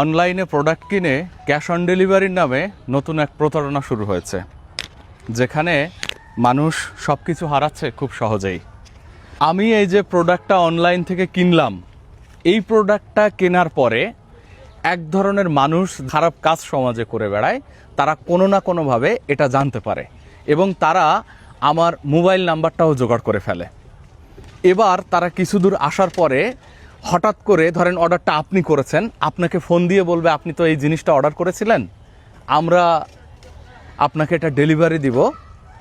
অনলাইনে প্রোডাক্ট কিনে cash on ডেলিভারির নামে নতুন এক প্রতারণা শুরু হয়েছে, যেখানে মানুষ সব কিছু হারাচ্ছে খুব সহজেই। আমি এই যে প্রোডাক্টটা অনলাইন থেকে কিনলাম, এই প্রোডাক্টটা কেনার পরে এক ধরনের মানুষ খারাপ কাজ সমাজে করে বেড়ায়, তারা কোনো না কোনোভাবে এটা জানতে পারে এবং তারা আমার মোবাইল নাম্বারটাও জোগাড় করে ফেলে। এবার তারা কিছু দূর আসার পরে হঠাৎ করে, ধরেন অর্ডারটা আপনি করেছেন, আপনাকে ফোন দিয়ে বলবে আপনি তো এই জিনিসটা অর্ডার করেছিলেন, আমরা আপনাকে এটা ডেলিভারি দিব,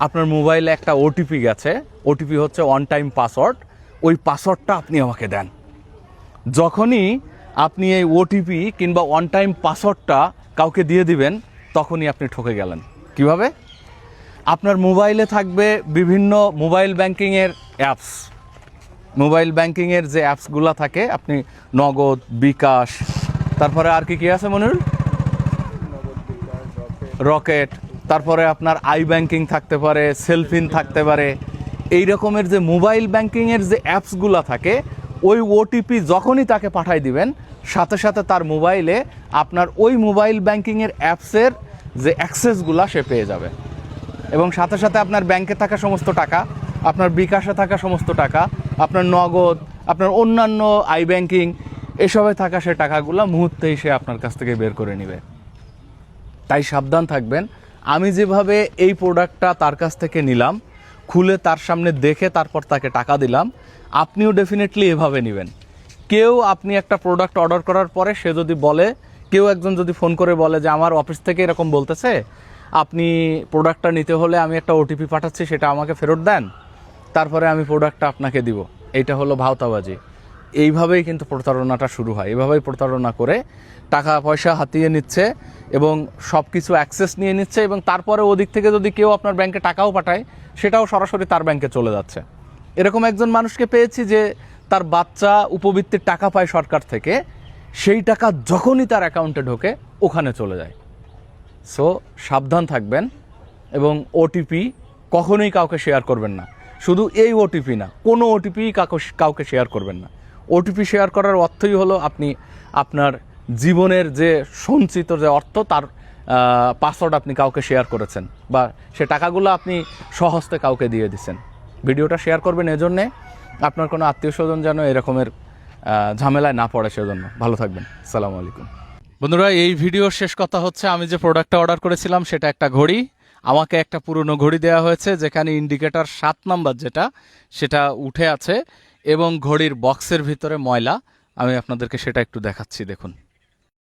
আপনার মোবাইলে একটা ওটিপি গেছে, ওটিপি হচ্ছে ওয়ান টাইম পাসওয়ার্ড, ওই পাসওয়ার্ডটা আপনি আমাকে দেন। যখনই আপনি এই ওটিপি কিংবা ওয়ান টাইম পাসওয়ার্ডটা কাউকে দিয়ে দিবেন, তখনই আপনি ঠকে গেলেন। কিভাবে? আপনার মোবাইলে থাকবে বিভিন্ন মোবাইল ব্যাংকিংয়ের অ্যাপস। মোবাইল ব্যাংকিংয়ের যে অ্যাপসগুলো থাকে, আপনি নগদ, বিকাশ, তারপরে আর কি আছে মনিরুল, রকেট, তারপরে আপনার আই ব্যাংকিং থাকতে পারে, সেলফিন থাকতে পারে, এই রকমের যে মোবাইল ব্যাংকিংয়ের যে অ্যাপসগুলো থাকে, ওই ওটিপি যখনই তাকে পাঠাই দিবেন, সাথে সাথে তার মোবাইলে আপনার ওই মোবাইল ব্যাংকিংয়ের অ্যাপসের যে অ্যাক্সেসগুলো সে পেয়ে যাবে এবং সাথে সাথে আপনার ব্যাংকে থাকা সমস্ত টাকা, আপনার বিকাশে থাকা সমস্ত টাকা, আপনার নগদ, আপনার অন্যান্য আই ব্যাংকিং, এসবে থাকা সে টাকাগুলো মুহূর্তেই সে আপনার কাছ থেকে বের করে নেবে। তাই সাবধান থাকবেন। আমি যেভাবে এই প্রোডাক্টটা তার কাছ থেকে নিলাম, খুলে তার সামনে দেখে তারপর তাকে টাকা দিলাম, আপনিও ডেফিনেটলি এভাবে নেবেন। কেউ আপনি একটা প্রোডাক্ট অর্ডার করার পরে সে যদি বলে, কেউ একজন যদি ফোন করে বলে যে আমার অফিস থেকে এরকম বলতেছে, আপনি প্রোডাক্টটা নিতে হলে আমি একটা ওটিপি পাঠাচ্ছি, সেটা আমাকে ফেরত দেন, তারপরে আমি প্রোডাক্টটা আপনাকে দিব, এইটা হলো ভাওতাবাজি। এইভাবেই কিন্তু প্রতারণাটা শুরু হয়। এভাবেই প্রতারণা করে টাকা পয়সা হাতিয়ে নিচ্ছে এবং সব কিছু অ্যাক্সেস নিয়ে নিচ্ছে, এবং তারপরে ওদিক থেকে যদি কেউ আপনার ব্যাংকে টাকাও পাঠায়, সেটাও সরাসরি তার ব্যাংকে চলে যাচ্ছে। এরকম একজন মানুষকে পেয়েছি যে তার বাচ্চা উপবৃত্তির টাকা পায় সরকার থেকে, সেই টাকা যখনই তার অ্যাকাউন্টে ঢোকে ওখানে চলে যায়। সো সাবধান থাকবেন এবং ওটিপি কখনোই কাউকে শেয়ার করবেন না। শুধু এই ওটিপি না, কোনো ওটিপি কাউকে শেয়ার করবেন না। ওটিপি শেয়ার করার অর্থই হলো আপনি আপনার জীবনের যে সঞ্চিত যে অর্থ, তার পাসওয়ার্ড আপনি কাউকে শেয়ার করেছেন, বা সে টাকাগুলো আপনি স্বহস্তে কাউকে দিয়ে দিচ্ছেন। ভিডিওটা শেয়ার করবেন এজন্যে আপনার কোনো আত্মীয় স্বজন যেন এরকমের ঝামেলায় না পড়ে, সেজন্য। ভালো থাকবেন। আসসালামু আলাইকুম। বন্ধুরা, এই ভিডিওর শেষ কথা হচ্ছে, আমি যে প্রোডাক্টটা অর্ডার করেছিলাম সেটা একটা ঘড়ি। আমাকে একটা পুরনো ঘড়ি দেওয়া হয়েছে, যেখানে ইন্ডিকেটর 7 নাম্বার যেটা, সেটা উঠে আছে এবং ঘড়ির বক্সের ভিতরে ময়লা। আমি আপনাদেরকে সেটা একটু দেখাচ্ছি, দেখুন।